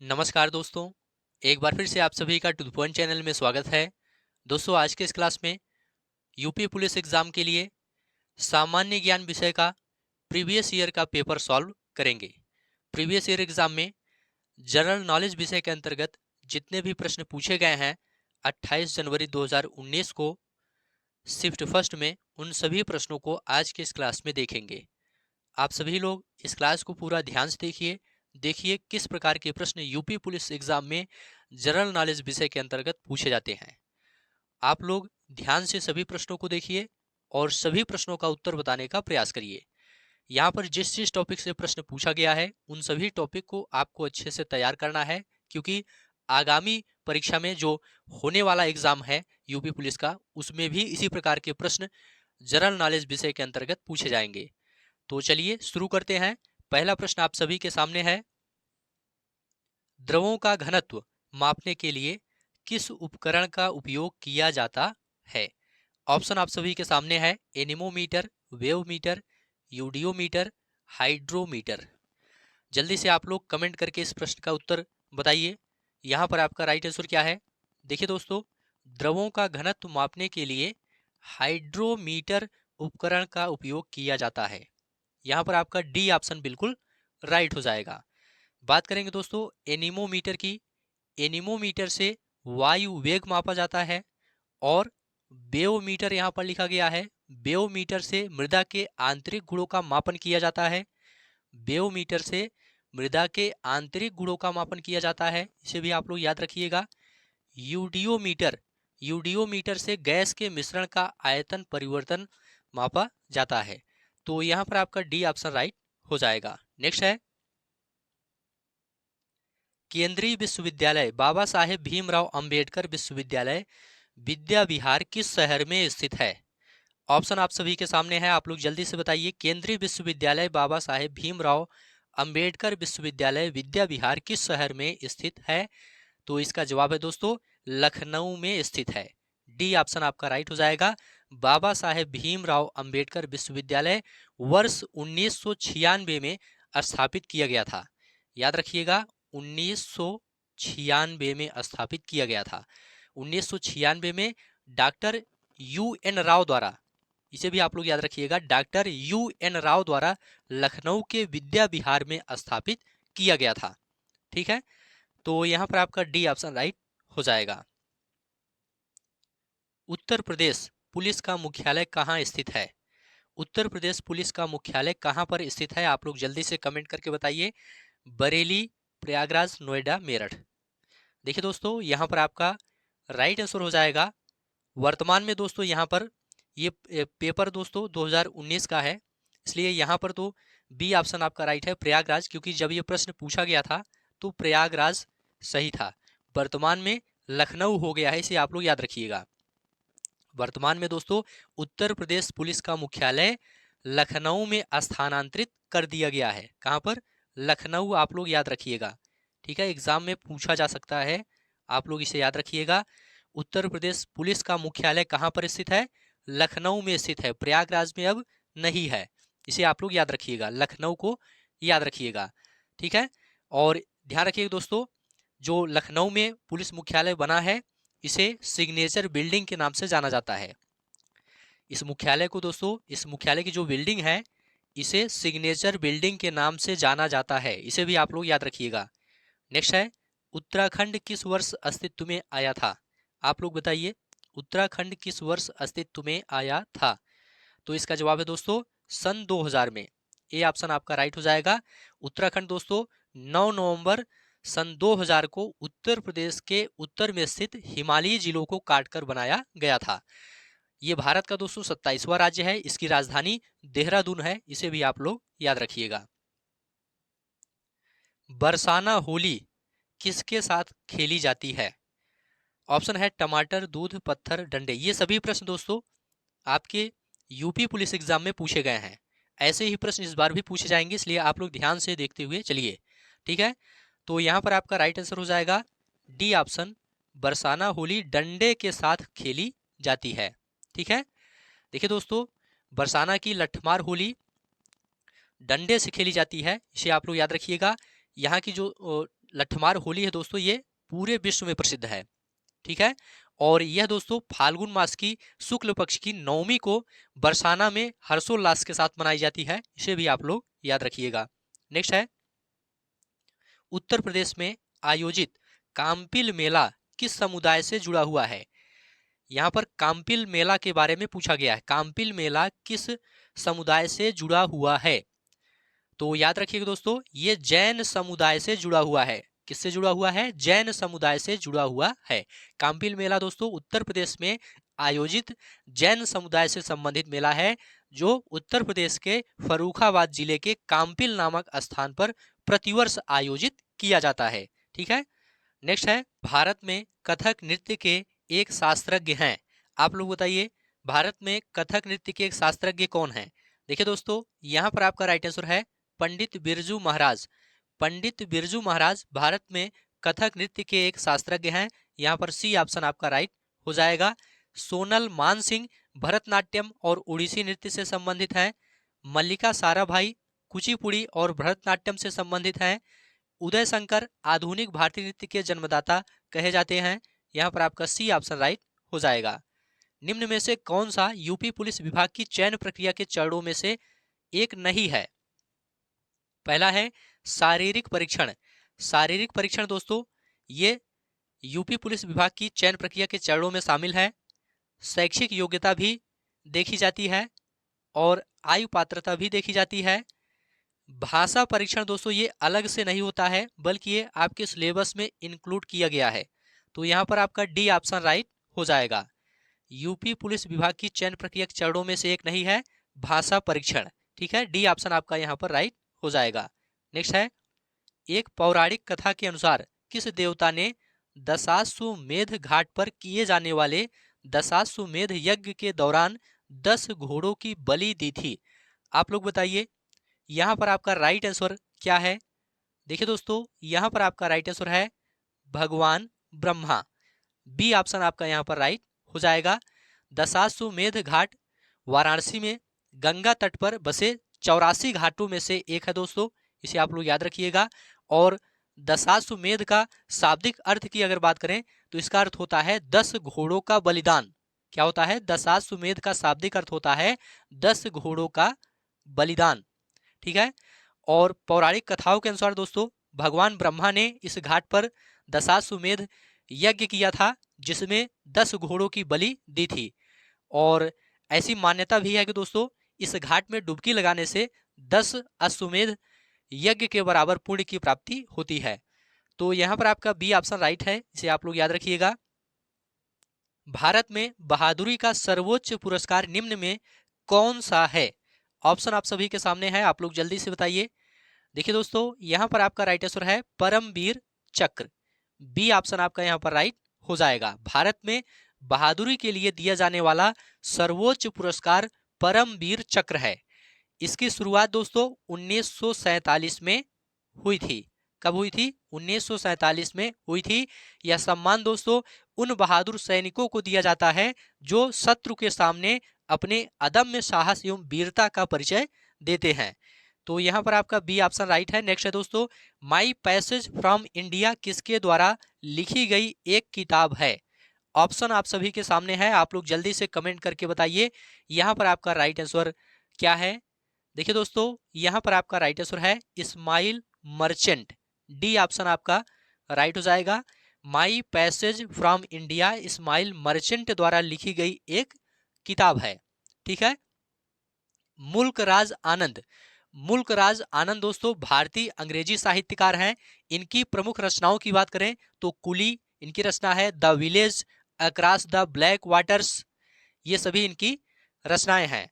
नमस्कार दोस्तों। एक बार फिर से आप सभी का टू द पॉइंट चैनल में स्वागत है। दोस्तों, आज के इस क्लास में यूपी पुलिस एग्जाम के लिए सामान्य ज्ञान विषय का प्रीवियस ईयर का पेपर सॉल्व करेंगे। प्रीवियस ईयर एग्जाम में जनरल नॉलेज विषय के अंतर्गत जितने भी प्रश्न पूछे गए हैं 28 जनवरी 2019 को शिफ्ट फर्स्ट में, उन सभी प्रश्नों को आज के इस क्लास में देखेंगे। आप सभी लोग इस क्लास को पूरा ध्यान से देखिए किस प्रकार के प्रश्न यूपी पुलिस एग्जाम में जनरल नॉलेज विषय के अंतर्गत पूछे जाते हैं। आप लोग ध्यान से सभी प्रश्नों को देखिए और सभी प्रश्नों का उत्तर बताने का प्रयास करिए। यहाँ पर जिस जिस टॉपिक से प्रश्न पूछा गया है उन सभी टॉपिक को आपको अच्छे से तैयार करना है, क्योंकि आगामी परीक्षा में जो होने वाला एग्जाम है यूपी पुलिस का, उसमें भी इसी प्रकार के प्रश्न जनरल नॉलेज विषय के अंतर्गत पूछे जाएंगे। तो चलिए शुरू करते हैं। पहला प्रश्न आप सभी के सामने है, द्रवों का घनत्व मापने के लिए किस उपकरण का उपयोग किया जाता है। ऑप्शन आप सभी के सामने है, एनीमोमीटर, वेवमीटर, यूडियोमीटर, हाइड्रोमीटर। जल्दी से आप लोग कमेंट करके इस प्रश्न का उत्तर बताइए। यहाँ पर आपका राइट आंसर क्या है? देखिए दोस्तों, द्रवों का घनत्व मापने के लिए हाइड्रोमीटर उपकरण का उपयोग किया जाता है। यहाँ पर आपका डी ऑप्शन बिल्कुल राइट हो जाएगा। बात करेंगे दोस्तों एनीमोमीटर की। एनीमोमीटर से वायु वेग मापा जाता है। और बेओमीटर यहाँ पर लिखा गया है, बेओमीटर से मृदा के आंतरिक गुणों का मापन किया जाता है। बेओमीटर से मृदा के आंतरिक गुणों का मापन किया जाता है, इसे भी आप लोग याद रखिएगा। यूडियोमीटर, यूडियोमीटर से गैस के मिश्रण का आयतन परिवर्तन मापा जाता है। तो यहाँ पर आपका डी ऑप्शन राइट हो जाएगा। नेक्स्ट है, केंद्रीय विश्वविद्यालय बाबा साहेब भीमराव अंबेडकर विश्वविद्यालय विद्या विहार किस शहर में स्थित है। ऑप्शन आप सभी के सामने है, आप लोग जल्दी से बताइए। केंद्रीय विश्वविद्यालय बाबा साहेब भीमराव अंबेडकर विश्वविद्यालय विद्या विहार किस शहर में स्थित है। तो इसका जवाब है दोस्तों लखनऊ में स्थित है। डी ऑप्शन आपका राइट हो जाएगा। बाबा साहेब भीमराव अंबेडकर विश्वविद्यालय वर्ष 1996 में स्थापित किया गया था। याद रखिएगा, 1996 में स्थापित किया गया था। 1996 में डॉक्टर UN राव द्वारा, इसे भी आप लोग याद रखिएगा, डॉक्टर UN राव द्वारा लखनऊ के विद्या विहार में स्थापित किया गया था। ठीक है, तो यहां पर आपका डी ऑप्शन राइट हो जाएगा। उत्तर प्रदेश पुलिस का मुख्यालय कहाँ स्थित है। उत्तर प्रदेश पुलिस का मुख्यालय कहाँ पर स्थित है, आप लोग जल्दी से कमेंट करके बताइए। बरेली, प्रयागराज, नोएडा, मेरठ। देखिए दोस्तों, यहाँ पर आपका राइट आंसर हो जाएगा। वर्तमान में दोस्तों यहाँ पर ये पेपर दोस्तों 2019 का है, इसलिए यहाँ पर तो बी ऑप्शन आपका राइट है, प्रयागराज, क्योंकि जब ये प्रश्न पूछा गया था तो प्रयागराज सही था। वर्तमान में लखनऊ हो गया है, इसे आप लोग याद रखिएगा। वर्तमान में दोस्तों उत्तर प्रदेश पुलिस का मुख्यालय लखनऊ में स्थानांतरित कर दिया गया है। कहाँ पर? लखनऊ, आप लोग याद रखिएगा। ठीक है, एग्जाम में पूछा जा सकता है, आप लोग इसे याद रखिएगा। उत्तर प्रदेश पुलिस का मुख्यालय कहाँ पर स्थित है? लखनऊ में स्थित है, प्रयागराज में अब नहीं है। इसे आप लोग याद रखिएगा, लखनऊ को याद रखिएगा। ठीक है, और ध्यान रखिएगा दोस्तों, जो लखनऊ में पुलिस मुख्यालय बना है इसे सिग्नेचर बिल्डिंग के नाम से जाना जाता है। इस मुख्यालय को दोस्तों, इस मुख्यालय की जो बिल्डिंग है इसे सिग्नेचर बिल्डिंग के नाम से जाना जाता है, इसे भी आप लोग याद रखिएगा। नेक्स्ट है, उत्तराखंड किस वर्ष अस्तित्व में आया था। आप लोग बताइए, उत्तराखंड किस वर्ष अस्तित्व में आया था। तो इसका जवाब है दोस्तों सन 2000 में। ए ऑप्शन आपका राइट हो जाएगा। उत्तराखंड दोस्तों 9 नवंबर सन 2000 को उत्तर प्रदेश के उत्तर में स्थित हिमालयी जिलों को काटकर बनाया गया था। ये भारत का दोस्तों 27वां राज्य है, इसकी राजधानी देहरादून है, इसे भी आप लोग याद रखिएगा। बरसाना होली किसके साथ खेली जाती है। ऑप्शन है टमाटर, दूध, पत्थर, डंडे। ये सभी प्रश्न दोस्तों आपके यूपी पुलिस एग्जाम में पूछे गए हैं। ऐसे ही प्रश्न इस बार भी पूछे जाएंगे, इसलिए आप लोग ध्यान से देखते हुए चलिए। ठीक है, तो यहाँ पर आपका राइट आंसर हो जाएगा डी ऑप्शन, बरसाना होली डंडे के साथ खेली जाती है। ठीक है, देखिए दोस्तों, बरसाना की लठमार होली डंडे से खेली जाती है, इसे आप लोग याद रखिएगा। यहाँ की जो लठमार होली है दोस्तों, ये पूरे विश्व में प्रसिद्ध है। ठीक है, और यह दोस्तों फाल्गुन मास की शुक्ल पक्ष की नवमी को बरसाना में हर्षोल्लास के साथ मनाई जाती है। इसे भी आप लोग याद रखिएगा। नेक्स्ट है, उत्तर प्रदेश में आयोजित काम्पिल मेला किस समुदाय से जुड़ा हुआ है? यहाँ पर काम्पिल मेला के बारे में पूछा गया है। काम्पिल मेला किस समुदाय से जुड़ा हुआ है? तो याद रखिएगा दोस्तों, ये जैन समुदाय से जुड़ा हुआ है। किससे जुड़ा हुआ है? जैन समुदाय से जुड़ा हुआ है। काम्पिल मेला दोस्तों उत्तर प्रदेश में आयोजित जैन समुदाय से संबंधित मेला है, जो उत्तर प्रदेश के फर्रुखाबाद जिले के काम्पिल नामक स्थान पर प्रतिवर्ष आयोजित किया जाता है। ठीक है, नेक्स्ट है, भारत में कथक नृत्य के एक शास्त्रज्ञ हैं। आप लोग बताइए, भारत में कथक नृत्य के एक शास्त्रज्ञ कौन है? देखिए दोस्तों, यहाँ पर आपका राइट आंसर है पंडित बिरजू महाराज। पंडित बिरजू महाराज भारत में कथक नृत्य के एक शास्त्रज्ञ हैं। यहाँ पर सी ऑप्शन आपका राइट हो जाएगा। सोनल मानसिंह भरतनाट्यम और उड़ीसी नृत्य से संबंधित हैं। मल्लिका साराभाई कुचिपुड़ी और भरतनाट्यम से संबंधित हैं। उदय शंकर आधुनिक भारतीय नृत्य के जन्मदाता कहे जाते हैं। यहाँ पर आपका सी ऑप्शन राइट हो जाएगा। निम्न में से कौन सा यूपी पुलिस विभाग की चयन प्रक्रिया के चरणों में से एक नहीं है? पहला है शारीरिक परीक्षण। शारीरिक परीक्षण दोस्तों ये यूपी पुलिस विभाग की चयन प्रक्रिया के चरणों में शामिल है। शैक्षिक योग्यता भी देखी जाती है और आयु पात्रता भी देखी जाती है। भाषा परीक्षण दोस्तों ये अलग से नहीं होता है, बल्कि ये आपके सिलेबस में इंक्लूड किया गया है। तो यहाँ पर आपका डी ऑप्शन राइट हो जाएगा। यूपी पुलिस विभाग की चयन प्रक्रिया के चरणों में से एक नहीं है भाषा परीक्षण। ठीक है, डी ऑप्शन आपका यहाँ पर राइट हो जाएगा। नेक्स्ट है, एक पौराणिक कथा के अनुसार किस देवता ने दशाश्वमेध घाट पर किए जाने वाले दशाश्वमेध यज्ञ के दौरान 10 घोड़ों की बलि दी थी? आप लोग बताइए, यहाँ पर आपका राइट आंसर क्या है? देखिए दोस्तों, यहाँ पर आपका राइट आंसर है भगवान ब्रह्मा। बी ऑप्शन आपका यहाँ पर राइट हो जाएगा। दशाश्वमेध घाट वाराणसी में गंगा तट पर बसे 84 घाटों में से एक है दोस्तों, इसे आप लोग याद रखिएगा। और दशाश्वमेध का शाब्दिक अर्थ की अगर बात करें तो इसका अर्थ होता है 10 घोड़ों का बलिदान। क्या होता है? दशाश्वमेध का शाब्दिक अर्थ होता है 10 घोड़ों का बलिदान। ठीक है, और पौराणिक कथाओं के अनुसार दोस्तों भगवान ब्रह्मा ने इस घाट पर दशाश्वमेध यज्ञ किया था, जिसमें 10 घोड़ों की बलि दी थी। और ऐसी मान्यता भी है कि दोस्तों इस घाट में डुबकी लगाने से 10 अश्वमेध यज्ञ के बराबर पुण्य की प्राप्ति होती है। तो यहाँ पर आपका बी ऑप्शन राइट है, इसे आप लोग याद रखिएगा। भारत में बहादुरी का सर्वोच्च पुरस्कार निम्न में कौन सा है? ऑप्शन आप सभी के सामने है, आप लोग जल्दी से बताइए। देखिए दोस्तों, यहाँ पर आपका राइट आंसर है परमवीर चक्र। बी ऑप्शन आपका यहाँ पर राइट हो जाएगा। भारत में बहादुरी के लिए दिया जाने वाला सर्वोच्च पुरस्कार परमवीर चक्र है। इसकी शुरुआत दोस्तों 1947 में हुई थी। कब हुई थी? 1947 में हुई थी। यह सम्मान दोस्तों उन बहादुर सैनिकों को दिया जाता है जो शत्रु के सामने अपने अदम्य साहस एवं वीरता का परिचय देते हैं। तो यहाँ पर आपका बी ऑप्शन राइट है। नेक्स्ट है दोस्तों, माई पैसेज फ्रॉम इंडिया किसके द्वारा लिखी गई एक किताब है? ऑप्शन आप सभी के सामने है, आप लोग जल्दी से कमेंट करके बताइए यहाँ पर आपका राइट आंसर क्या है। देखिए दोस्तों, यहाँ पर आपका राइट आंसर है इस्माइल मर्चेंट। डी ऑप्शन आपका राइट हो जाएगा। My passage from India Ismail Merchant द्वारा लिखी गई एक किताब है। ठीक है, मुल्क राज आनंद। मुल्क राज आनंद दोस्तों भारतीय अंग्रेजी साहित्यकार हैं। इनकी प्रमुख रचनाओं की बात करें तो कुली इनकी रचना है, the village across the black waters, ये सभी इनकी रचनाएं हैं।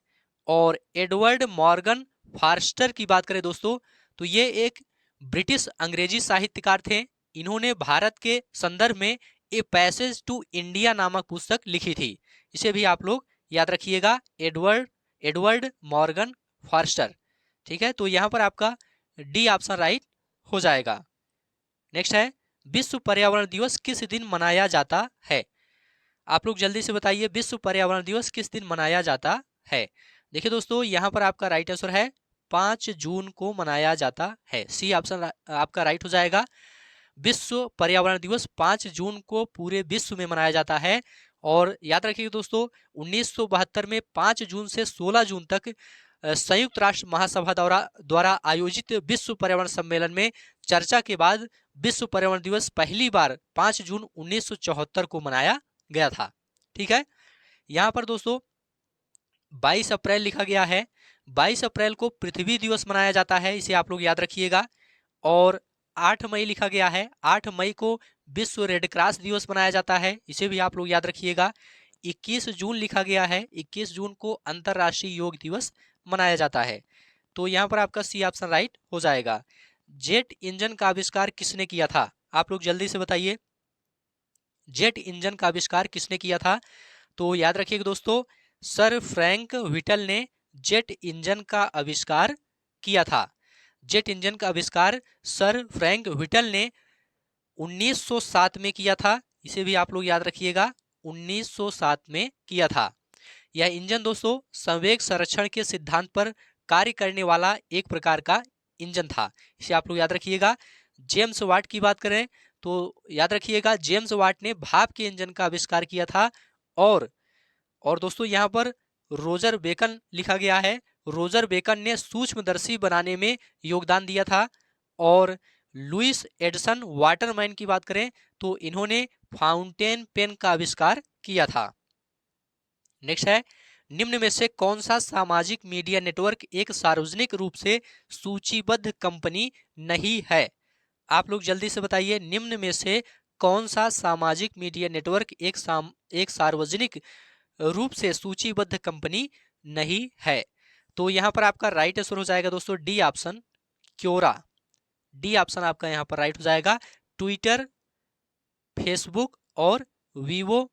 और एडवर्ड मॉर्गन फार्स्टर की बात करें दोस्तों तो ये एक ब्रिटिश अंग्रेजी साहित्यकार थे। इन्होंने भारत के संदर्भ में ए पैसेज टू इंडिया नामक पुस्तक लिखी थी। इसे भी आप लोग याद रखिएगा, एडवर्ड मॉर्गन फार्स्टर। ठीक है, तो यहाँ पर आपका डी ऑप्शन राइट हो जाएगा। नेक्स्ट है, विश्व पर्यावरण दिवस किस दिन मनाया जाता है? आप लोग जल्दी से बताइए, विश्व पर्यावरण दिवस किस दिन मनाया जाता है? देखिए दोस्तों, यहाँ पर आपका राइट आंसर है 5 जून को मनाया जाता है। सी ऑप्शन आपका राइट हो जाएगा। विश्व पर्यावरण दिवस 5 जून को पूरे विश्व में मनाया जाता है। और याद रखिए दोस्तों, 1972 में 5 जून से 16 जून तक संयुक्त राष्ट्र महासभा द्वारा आयोजित विश्व पर्यावरण सम्मेलन में चर्चा के बाद विश्व पर्यावरण दिवस पहली बार 5 जून 1974 को मनाया गया था। ठीक है, यहाँ पर दोस्तों 22 अप्रैल लिखा गया है। 22 अप्रैल को पृथ्वी दिवस मनाया जाता है, इसे आप लोग याद रखिएगा। और 8 मई लिखा गया है, 8 मई को विश्व रेड क्रॉस दिवस मनाया जाता है, इसे भी आप लोग याद रखिएगा। 21 जून लिखा गया है, 21 जून को अंतर्राष्ट्रीय योग दिवस मनाया जाता है। तो यहाँ पर आपका सी ऑप्शन राइट हो जाएगा। जेट इंजन का आविष्कार किसने किया था? आप लोग जल्दी से बताइए, जेट इंजन का आविष्कार किसने किया था? तो याद रखिएगा दोस्तों, सर फ्रैंक व्हिटल ने जेट इंजन का आविष्कार किया था। जेट इंजन का आविष्कार सर फ्रैंक व्हिटल ने 1907 में किया था, इसे भी आप लोग याद रखिएगा, 1907 में किया था। यह इंजन दोस्तों संवेग संरक्षण के सिद्धांत पर कार्य करने वाला एक प्रकार का इंजन था, इसे आप लोग याद रखिएगा। जेम्स वाट की बात करें तो याद रखिएगा, जेम्स वाट ने भाप के इंजन का आविष्कार किया था। और दोस्तों यहाँ पर रोजर बेकन लिखा गया है, रोजर बेकन ने सूक्ष्मदर्शी बनाने में योगदान दिया था। और लुइस एडिसन वाटरमैन की बात करें तो इन्होंने फाउंटेन पेन का आविष्कार किया था। नेक्स्ट है, निम्न में से कौन सा सामाजिक मीडिया नेटवर्क एक सार्वजनिक रूप से सूचीबद्ध कंपनी नहीं है? आप लोग जल्दी से बताइए, निम्न में से कौन सा सामाजिक मीडिया नेटवर्क एक सार्वजनिक रूप से सूचीबद्ध कंपनी नहीं है? तो यहाँ पर आपका राइट आंसर हो जाएगा दोस्तों D option, Quora. D option आपका यहाँ पर राइट हो जाएगा। ट्विटर, फेसबुक और वीवो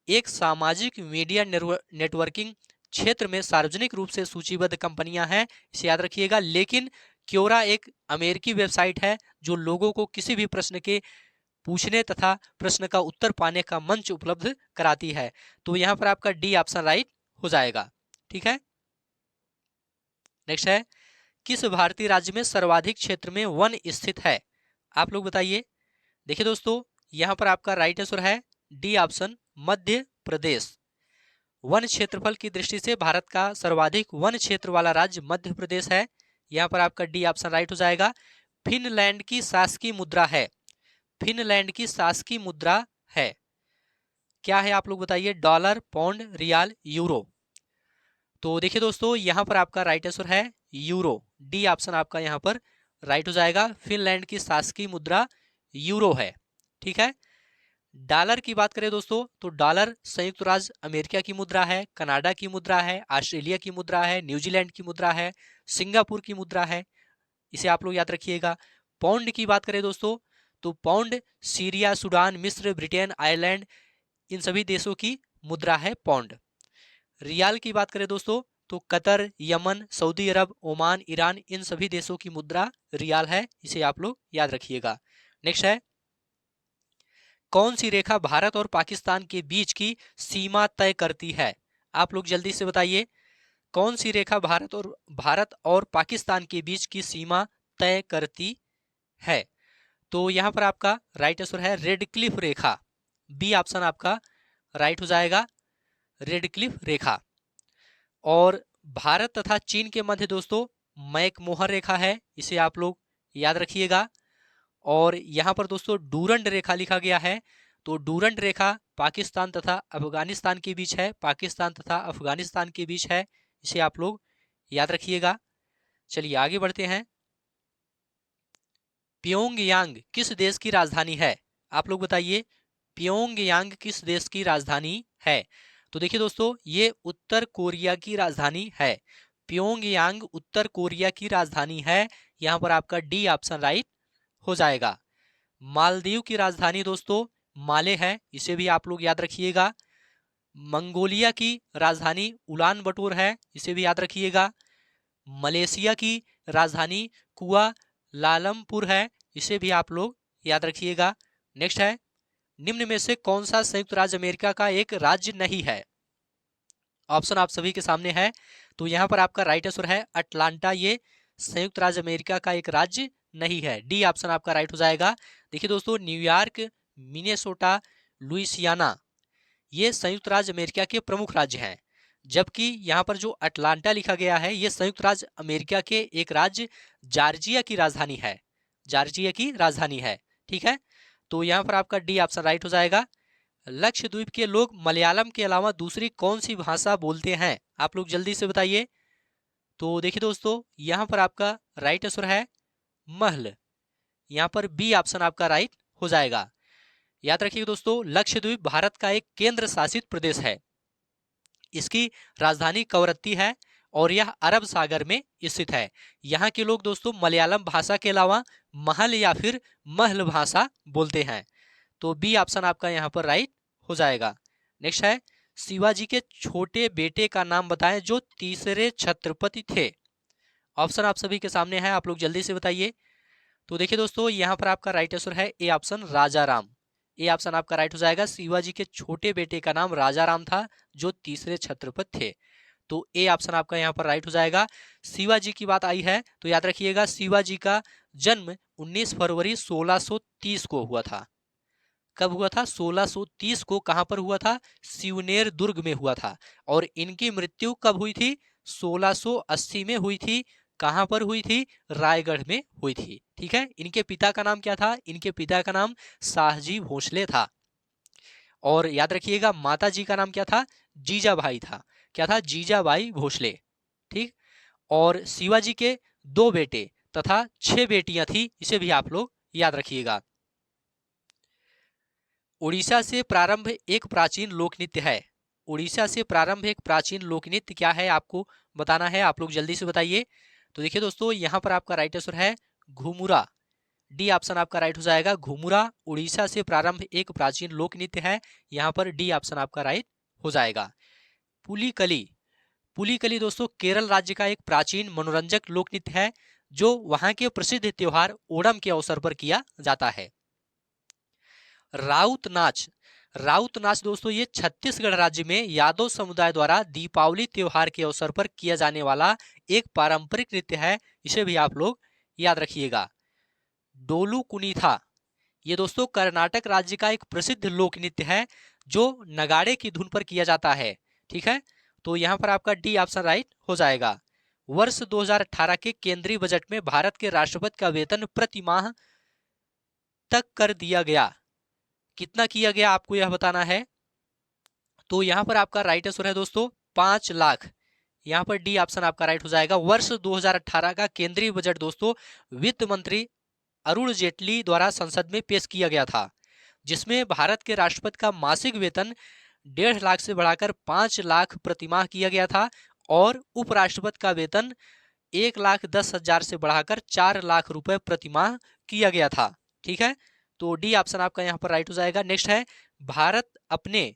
एक सामाजिक मीडिया नेटवर्किंग क्षेत्र में सार्वजनिक रूप से सूचीबद्ध कंपनियां हैं, इसे याद रखिएगा। लेकिन क्योरा एक अमेरिकी वेबसाइट है जो लोगों को किसी भी प्रश्न के पूछने तथा प्रश्न का उत्तर पाने का मंच उपलब्ध कराती है। तो यहाँ पर आपका डी ऑप्शन राइट हो जाएगा। ठीक है, नेक्स्ट है, किस भारतीय राज्य में सर्वाधिक क्षेत्र में वन स्थित है? आप लोग बताइए। देखिए दोस्तों, यहाँ पर आपका राइट आंसर है D option, Madhya Pradesh. One क्षेत्रफल की दृष्टि से भारत का सर्वाधिक वन क्षेत्र वाला राज्य मध्य प्रदेश है। यहाँ पर आपका डी ऑप्शन राइट हो जाएगा। फिनलैंड की शासकीय मुद्रा है, फिनलैंड की शासकीय मुद्रा है, क्या है आप लोग बताइए? Dollar, pound, riyal, euro. तो देखिए दोस्तों, यहाँ पर आपका राइट आंसर है यूरो। डी ऑप्शन आपका यहाँ पर राइट हो जाएगा। फिनलैंड की शासकीय मुद्रा यूरो है। ठीक है, डॉलर की बात करें दोस्तों तो डॉलर संयुक्त राज्य अमेरिका की मुद्रा है, कनाडा की मुद्रा है, ऑस्ट्रेलिया की मुद्रा है, न्यूजीलैंड की मुद्रा है, सिंगापुर की मुद्रा है, इसे आप लोग याद रखिएगा। पाउंड की बात करें दोस्तों तो पाउंड सीरिया, सूडान, मिस्र, ब्रिटेन, आयरलैंड इन सभी देशों की मुद्रा है पाउंड। रियाल की बात करें दोस्तों तो कतर, यमन, सऊदी अरब, ओमान, ईरान इन सभी देशों की मुद्रा रियाल है, इसे आप लोग याद रखिएगा। नेक्स्ट है, कौन सी रेखा भारत और पाकिस्तान के बीच की सीमा तय करती है? आप लोग जल्दी से बताइए, कौन सी रेखा भारत और पाकिस्तान के बीच की सीमा तय करती है? तो यहाँ पर आपका राइट आंसर है रेड क्लिफ रेखा। बी ऑप्शन आपका राइट हो जाएगा, रेड क्लिफ रेखा। और भारत तथा चीन के मध्य दोस्तों मैकमोहन रेखा है, इसे आप लोग याद रखिएगा। और यहाँ पर दोस्तों डूरंड रेखा लिखा गया है, तो डूरंड रेखा पाकिस्तान तथा अफगानिस्तान के बीच है, पाकिस्तान तथा अफगानिस्तान के बीच है, इसे आप लोग याद रखिएगा। चलिए आगे बढ़ते हैं। प्योंगयांग किस देश की राजधानी है? आप लोग बताइए, प्योंगयांग किस देश की राजधानी है? तो देखिए दोस्तों, ये उत्तर कोरिया की राजधानी है। प्योंगयांग उत्तर कोरिया की राजधानी है। यहाँ पर आपका डी ऑप्शन राइट हो जाएगा। मालदीव की राजधानी दोस्तों माले है, इसे भी आप लोग याद रखिएगा। मंगोलिया की राजधानी उलान बटोर है, इसे भी याद रखिएगा। मलेशिया की राजधानी कुआलालंपुर है, इसे भी आप लोग याद रखिएगा। नेक्स्ट है, निम्न में से कौन सा संयुक्त राज्य अमेरिका का एक राज्य नहीं है? ऑप्शन आप सभी के सामने है। तो यहाँ पर आपका राइट आंसर है अटलांटा, ये संयुक्त राज्य अमेरिका का एक राज्य नहीं है। डी ऑप्शन आपका राइट हो जाएगा। देखिए दोस्तों, न्यूयॉर्क, मिनेसोटा, लुइसियाना ये संयुक्त राज्य अमेरिका के प्रमुख राज्य हैं, जबकि यहाँ पर जो अटलांटा लिखा गया है ये संयुक्त राज्य अमेरिका के एक राज्य जॉर्जिया की राजधानी है। जॉर्जिया की राजधानी है। ठीक है, तो यहाँ पर आपका डी ऑप्शन राइट हो जाएगा। लक्षद्वीप के लोग मलयालम के अलावा दूसरी कौन सी भाषा बोलते हैं? आप लोग जल्दी से बताइए। तो देखिए दोस्तों, यहाँ पर आपका राइट आंसर है महल। यहाँ पर बी ऑप्शन आपका राइट हो जाएगा। याद रखिए दोस्तों, लक्षद्वीप भारत का एक केंद्र शासित प्रदेश है। इसकी राजधानी कवरत्ती है और यह अरब सागर में स्थित है। यहाँ के लोग दोस्तों मलयालम भाषा के अलावा महल या फिर महल भाषा बोलते हैं। तो बी ऑप्शन आपका यहाँ पर राइट हो जाएगा। नेक्स्ट है, शिवाजी के छोटे बेटे का नाम बताएं जो तीसरे छत्रपति थे। ऑप्शन आप सभी के सामने है, आप लोग जल्दी से बताइए। तो देखिए दोस्तों, यहाँ पर आपका राइट आंसर है A option Raja Ram. A option आपका राइट हो जाएगा। शिवाजी के छोटे बेटे का नाम राजा राम था जो तीसरे छत्रपति थे। तो ए ऑप्शन आपका यहाँ पर राइट हो जाएगा। शिवाजी की बात आई है तो याद रखिएगा, शिवाजी का जन्म 19 फरवरी 1630 को हुआ था। कब हुआ था? 1630 को। कहां पर हुआ था? सिवनेर दुर्ग में हुआ था। और इनकी मृत्यु कब हुई थी? 1680 में हुई थी। कहां पर हुई थी? रायगढ़ में हुई थी। ठीक है, इनके पिता का नाम क्या था? इनके पिता का नाम शाहजी भोसले था। और याद रखिएगा, माता जी का नाम क्या था? जीजाबाई था। क्या था? जीजाबाई भोसले। ठीक। और शिवाजी के 2 बेटे तथा 6 बेटियां थी, इसे भी आप लोग याद रखिएगा। उड़ीसा से प्रारंभ एक प्राचीन लोक नृत्य है। उड़ीसा से प्रारंभ एक प्राचीन लोक नृत्य क्या है, आपको बताना है। आप लोग जल्दी से बताइए। तो देखिए दोस्तों, यहाँ पर आपका राइट आंसर है घुमुरा। डी ऑप्शन आपका राइट हो जाएगा। घुमुरा उड़ीसा से प्रारंभ एक प्राचीन लोक नृत्य है। यहाँ पर डी ऑप्शन आपका राइट हो जाएगा। पुलिकली। पुलिकली दोस्तों केरल राज्य का एक प्राचीन मनोरंजक लोक नृत्य है जो वहां के प्रसिद्ध त्योहार ओणम के अवसर पर किया जाता है। राउत नाच। राउत नाच दोस्तों ये छत्तीसगढ़ राज्य में यादव समुदाय द्वारा दीपावली त्योहार के अवसर पर किया जाने वाला एक पारंपरिक नृत्य है। इसे भी आप लोग याद रखिएगा। डोलू कुनीथा ये दोस्तों कर्नाटक राज्य का एक प्रसिद्ध लोक नृत्य है जो नगाड़े की धुन पर किया जाता है। ठीक है, तो यहाँ पर आपका डी ऑप्शन राइट हो जाएगा। वर्ष 2018 के केंद्रीय बजट में भारत के राष्ट्रपति का वेतन प्रति माह तक कर दिया गया। कितना किया गया आपको यह बताना है। तो यहाँ पर आपका राइट आंसर है दोस्तों 5 लाख। यहाँ पर डी ऑप्शन आपका राइट हो जाएगा। वर्ष 2018 का केंद्रीय बजट दोस्तों वित्त मंत्री अरुण जेटली द्वारा संसद में पेश किया गया था, जिसमें भारत के राष्ट्रपति का मासिक वेतन 1.5 लाख से बढ़ाकर 5 लाख प्रतिमाह किया गया था और उपराष्ट्रपति का वेतन 1,10,000 से बढ़ाकर 4 लाख रुपए प्रतिमाह किया गया था। ठीक है, तो डी ऑप्शन आपका यहाँ पर राइट हो जाएगा। नेक्स्ट है, भारत अपने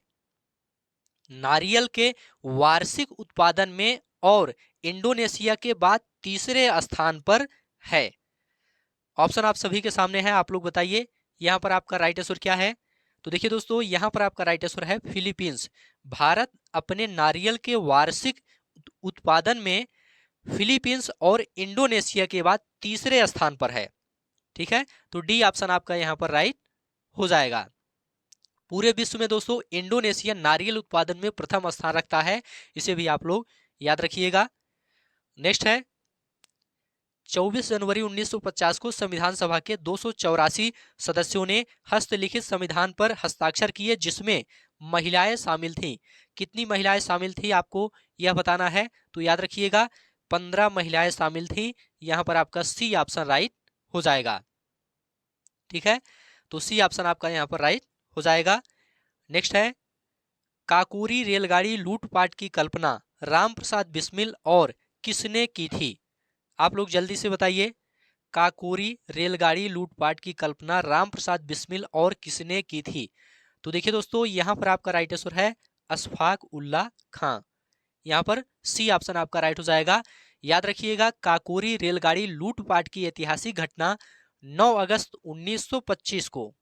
नारियल के वार्षिक उत्पादन में और इंडोनेशिया के बाद तीसरे स्थान पर है। ऑप्शन आप सभी के सामने है, आप लोग बताइए यहाँ पर आपका राइट आंसर क्या है। तो देखिए दोस्तों, यहाँ पर आपका राइट आंसर है फिलीपींस। भारत अपने नारियल के वार्षिक उत्पादन में फिलीपींस और इंडोनेशिया के बाद तीसरे स्थान पर है। ठीक है, तो डी ऑप्शन आपका यहाँ पर राइट हो जाएगा। पूरे विश्व में दोस्तों इंडोनेशिया नारियल उत्पादन में प्रथम स्थान रखता है, इसे भी आप लोग याद रखिएगा। नेक्स्ट है, 24 जनवरी 1950 को संविधान सभा के 284 सदस्यों ने हस्तलिखित संविधान पर हस्ताक्षर किए जिसमें महिलाएं शामिल थीं। कितनी महिलाएं शामिल थी आपको यह बताना है। तो याद रखिएगा 15 महिलाएं शामिल थी। यहाँ पर आपका सी ऑप्शन राइट हो जाएगा। ठीक है, तो सी ऑप्शन आपका यहाँ पर राइट हो जाएगा। नेक्स्ट है, काकोरी रेलगाड़ी लूटपाट की कल्पना राम प्रसाद बिस्मिल और किसने की थी? आप लोग जल्दी से बताइए। काकोरी रेलगाड़ी लूटपाट की कल्पना राम प्रसाद बिस्मिल और किसने की थी? तो देखिए दोस्तों, यहाँ पर आपका राइट आंसर है अशफाक उल्लाह खां। यहाँ पर सी ऑप्शन आपका राइट हो जाएगा। याद रखिएगा, काकोरी रेलगाड़ी लूटपाट की ऐतिहासिक घटना 9 अगस्त 1925 को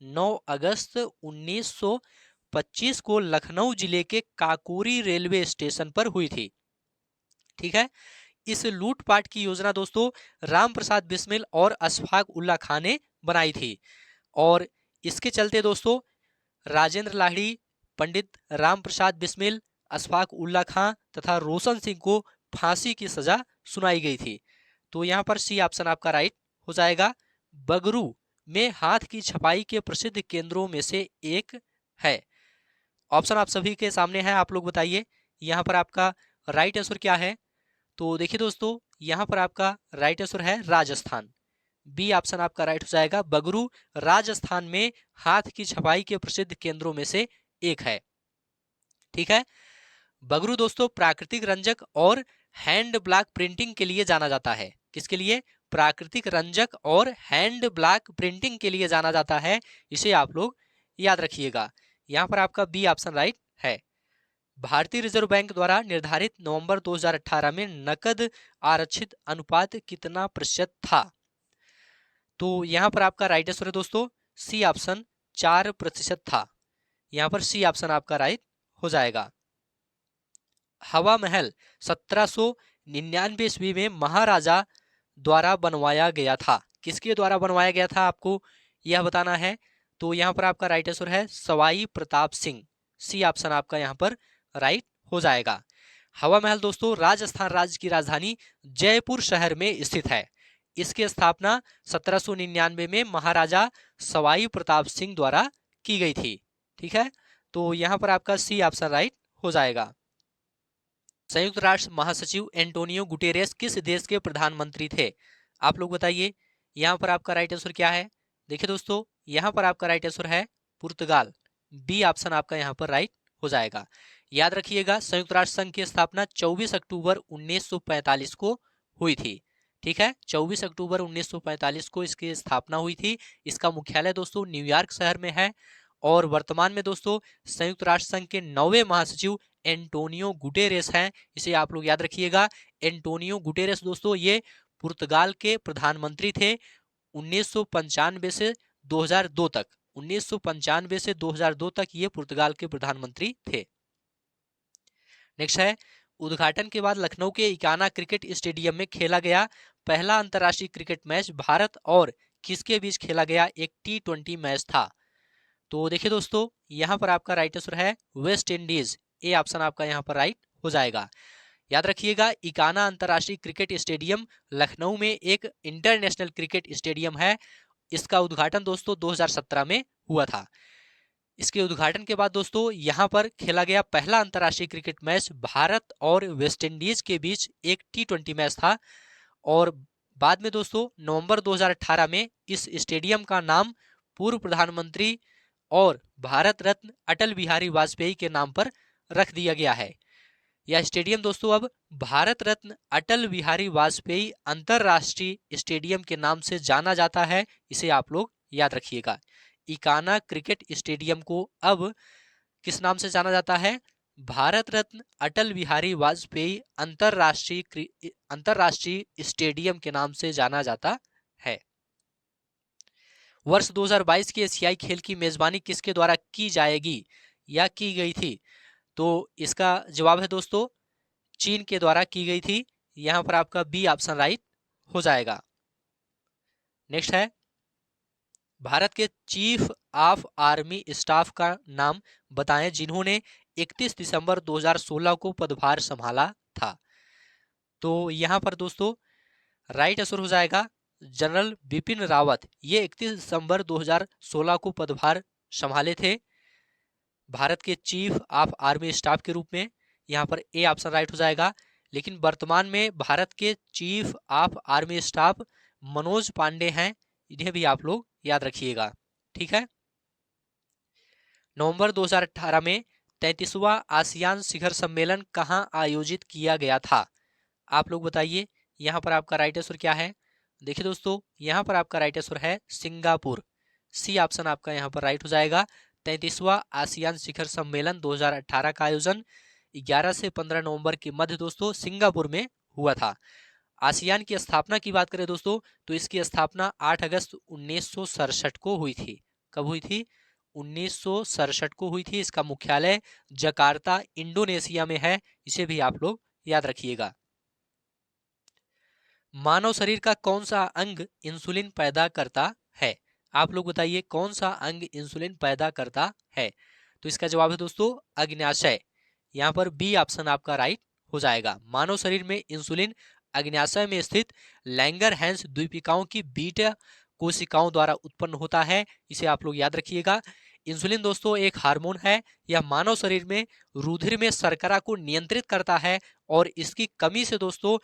9 अगस्त 1925 को लखनऊ जिले के काकोरी रेलवे स्टेशन पर हुई थी। ठीक है, इस लूटपाट की योजना दोस्तों राम प्रसाद बिस्मिल और अशफाक उल्ला खां ने बनाई थी। और इसके चलते दोस्तों राजेंद्र लाहिड़ी, पंडित राम प्रसाद बिस्मिल, अशफाक उल्ला खां तथा रोशन सिंह को फांसी की सजा सुनाई गई थी। तो यहाँ पर सी ऑप्शन आपका राइट हो जाएगा। बगरू में हाथ की छपाई के प्रसिद्ध केंद्रों में से एक है। ऑप्शन आप सभी के सामने है, आप लोग बताइए यहाँ पर आपका राइट आंसर क्या है। तो देखिए दोस्तों यहाँ पर आपका राइट आंसर है राजस्थान। बी ऑप्शन आपका राइट हो जाएगा। बगरू राजस्थान में हाथ की छपाई के प्रसिद्ध केंद्रों में से एक है। ठीक है। बगरू दोस्तों प्राकृतिक रंजक और हैंड ब्लॉक प्रिंटिंग के लिए जाना जाता है। किसके लिए? प्राकृतिक रंजक और हैंड ब्लॉक प्रिंटिंग के लिए जाना जाता है। इसे आप लोग याद रखिएगा। यहाँ पर आपका बी ऑप्शन राइट है। भारतीय रिजर्व बैंक द्वारा निर्धारित नवंबर 2018 में नकद आरक्षित अनुपात कितना प्रतिशत था? तो यहाँ पर आपका राइट आंसर है दोस्तों सी ऑप्शन 4% था। यहाँ पर सी ऑप्शन आपका राइट हो जाएगा। हवा महल 1799 ईस्वी में महाराजा द्वारा बनवाया गया था। किसके द्वारा बनवाया गया था आपको यह बताना है। तो यहाँ पर आपका राइट आंसर है सवाई प्रताप सिंह। सी ऑप्शन आपका यहाँ पर राइट हो जाएगा। हवा महल दोस्तों राजस्थान राज्य की राजधानी जयपुर शहर में स्थित है। इसकी स्थापना 1799 में महाराजा सवाई प्रताप सिंह द्वारा की गई थी। ठीक है। तो यहाँ पर आपका सी ऑप्शन राइट हो जाएगा। संयुक्त राष्ट्र महासचिव एंटोनियो गुटेरेस किस देश के प्रधानमंत्री थे? आप लोग बताइए यहाँ पर आपका राइट आंसर क्या है। देखिए दोस्तों यहाँ पर आपका राइट आंसर है पुर्तगाल। बी ऑप्शन आपका यहाँ पर राइट हो जाएगा। याद रखिएगा संयुक्त राष्ट्र संघ की स्थापना 24 अक्टूबर 1945 को हुई थी। ठीक है। 24 अक्टूबर 1945 को इसकी स्थापना हुई थी। इसका मुख्यालय दोस्तों न्यूयॉर्क शहर में है। और वर्तमान में दोस्तों संयुक्त राष्ट्र संघ के 9वें महासचिव एंटोनियो गुटेरेस हैं। इसे आप लोग याद रखिएगा। एंटोनियो गुटेरेस दोस्तों ये पुर्तगाल के प्रधानमंत्री थे 1995 से 2002 तक। 1995 से 2002 तक ये पुर्तगाल के प्रधानमंत्री थे। नेक्स्ट है उद्घाटन के बाद लखनऊ के इकाना क्रिकेट स्टेडियम में खेला गया पहला अंतर्राष्ट्रीय क्रिकेट मैच भारत और किसके बीच खेला गया एक T20 मैच था? तो देखिए दोस्तों यहाँ पर आपका राइट आंसर है वेस्ट इंडीज। ए ऑप्शन आपका यहाँ पर राइट हो जाएगा। याद रखिएगा इकाना अंतर्राष्ट्रीय क्रिकेट स्टेडियम लखनऊ में एक इंटरनेशनल क्रिकेट स्टेडियम है। इसका उद्घाटन दोस्तों 2017 में हुआ था। इसके उद्घाटन के बाद दोस्तों यहाँ पर खेला गया पहला अंतर्राष्ट्रीय क्रिकेट मैच भारत और वेस्ट इंडीज के बीच एक T20 मैच था। और बाद में दोस्तों नवंबर 2018 में इस स्टेडियम का नाम पूर्व प्रधानमंत्री और भारत रत्न अटल बिहारी वाजपेयी के नाम पर रख दिया गया है। यह स्टेडियम दोस्तों अब भारत रत्न अटल बिहारी वाजपेयी अंतरराष्ट्रीय स्टेडियम के नाम से जाना जाता है। इसे आप लोग याद रखिएगा। इकाना क्रिकेट स्टेडियम को अब किस नाम से जाना जाता है? भारत रत्न अटल बिहारी वाजपेयी अंतरराष्ट्रीय स्टेडियम के नाम से जाना जाता है। वर्ष 2022 के एशियाई खेल की मेजबानी किसके द्वारा की जाएगी या की गई थी? तो इसका जवाब है दोस्तों चीन के द्वारा की गई थी। यहां पर आपका बी ऑप्शन राइट हो जाएगा। नेक्स्ट है भारत के चीफ ऑफ आर्मी स्टाफ का नाम बताएं जिन्होंने 31 दिसंबर 2016 को पदभार संभाला था। तो यहां पर दोस्तों राइट आंसर हो जाएगा जनरल बिपिन रावत। ये 31 दिसंबर 2016 को पदभार संभाले थे भारत के चीफ ऑफ आर्मी स्टाफ के रूप में। यहाँ पर ए ऑप्शन राइट हो जाएगा। लेकिन वर्तमान में भारत के chief of army staff Manoj Pande हैं। इन्हें भी आप लोग याद रखिएगा। ठीक है। नवंबर 2018 में 33वां आसियान शिखर सम्मेलन कहां आयोजित किया गया था? आप लोग बताइए यहाँ पर आपका राइट आंसर क्या है। देखिए दोस्तों यहाँ पर आपका राइट आंसर है सिंगापुर। सी ऑप्शन आपका यहाँ पर राइट हो जाएगा। 33वां आसियान शिखर सम्मेलन 2018 का आयोजन 11 से 15 नवंबर के मध्य दोस्तों सिंगापुर में हुआ था। आसियान की स्थापना की बात करें दोस्तों तो इसकी स्थापना 8 अगस्त 1967 को हुई थी। कब हुई थी? 1967 को हुई थी। इसका मुख्यालय जकार्ता इंडोनेशिया में है। इसे भी आप लोग याद रखिएगा। मानव शरीर का कौन सा अंग इंसुलिन पैदा करता है? आप लोग बताइए कौन सा अंग इंसुलिन पैदा करता है? तो इसका जवाब है दोस्तों अग्न्याशय। यहाँ पर बी ऑप्शन आपका राइट हो जाएगा। मानव शरीर में इंसुलिन अग्न्याशय में स्थित लैंगर-हैंस द्वीपिकाओं की बीटा कोशिकाओं द्वारा उत्पन्न होता है। इसे आप लोग याद रखिएगा। इंसुलिन दोस्तों एक हार्मोन है। यह मानव शरीर में रुधिर में शर्करा को नियंत्रित करता है और इसकी कमी से दोस्तों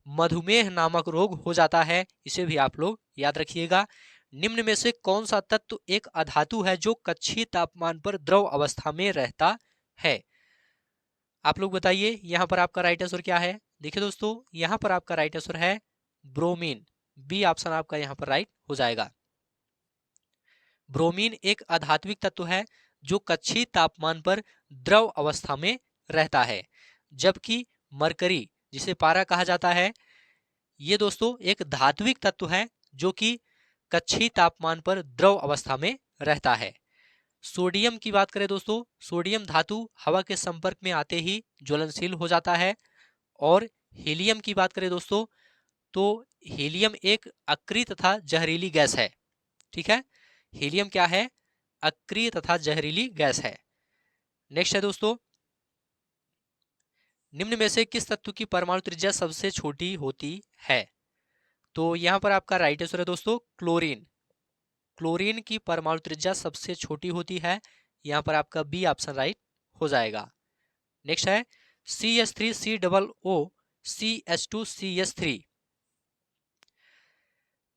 मधुमेह नामक रोग हो जाता है। इसे भी आप लोग याद रखिएगा। निम्न में से कौन सा तत्व एक अधातु है जो कक्षीय तापमान पर द्रव अवस्था में रहता है? आप लोग बताइए यहाँ पर आपका राइट आंसर क्या है? देखिए दोस्तों यहाँ पर आपका राइट आंसर है ब्रोमीन। बी ऑप्शन आपका यहाँ पर राइट हो जाएगा। ब्रोमीन एक अधात्विक तत्व है जो कक्षीय तापमान पर द्रव अवस्था में रहता है, जबकि मरकरी जिसे पारा कहा जाता है ये दोस्तों एक धात्विक तत्व है जो कि कक्षीय तापमान पर द्रव अवस्था में रहता है। सोडियम की बात करें दोस्तों, सोडियम धातु हवा के संपर्क में आते ही ज्वलनशील हो जाता है। और हीलियम की बात करें दोस्तों तो हीलियम एक अक्रिय तथा जहरीली गैस है। ठीक है, हीलियम क्या है? अक्रिय तथा जहरीली गैस है। नेक्स्ट है दोस्तों, निम्न में से किस तत्व की परमाणु त्रिज्या सबसे छोटी होती है? तो यहां पर आपका राइट आंसर है दोस्तों क्लोरीन। क्लोरीन की परमाणु त्रिज्या सबसे छोटी होती है। यहां पर आपका बी ऑप्शन राइट हो जाएगा। नेक्स्ट है CH3COO CH2CH3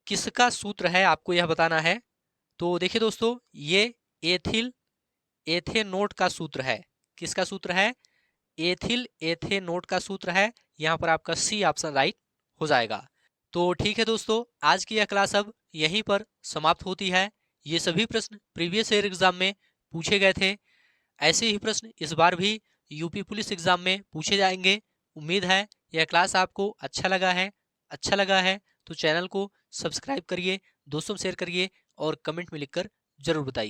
किसका सूत्र है? आपको यह बताना है। तो देखिए दोस्तों ये एथिल एथेनोट का सूत्र है। किसका सूत्र है? एथिल एथेनोट का सूत्र है। यहां पर आपका सी ऑप्शन राइट हो जाएगा। तो ठीक है दोस्तों, आज की यह क्लास अब यहीं पर समाप्त होती है। ये सभी प्रश्न प्रीवियस ईयर एग्जाम में पूछे गए थे। ऐसे ही प्रश्न इस बार भी यूपी पुलिस एग्जाम में पूछे जाएंगे। उम्मीद है यह क्लास आपको अच्छा लगा है तो चैनल को सब्सक्राइब करिए, दोस्तों में शेयर करिए और कमेंट में लिखकर जरूर बताइए।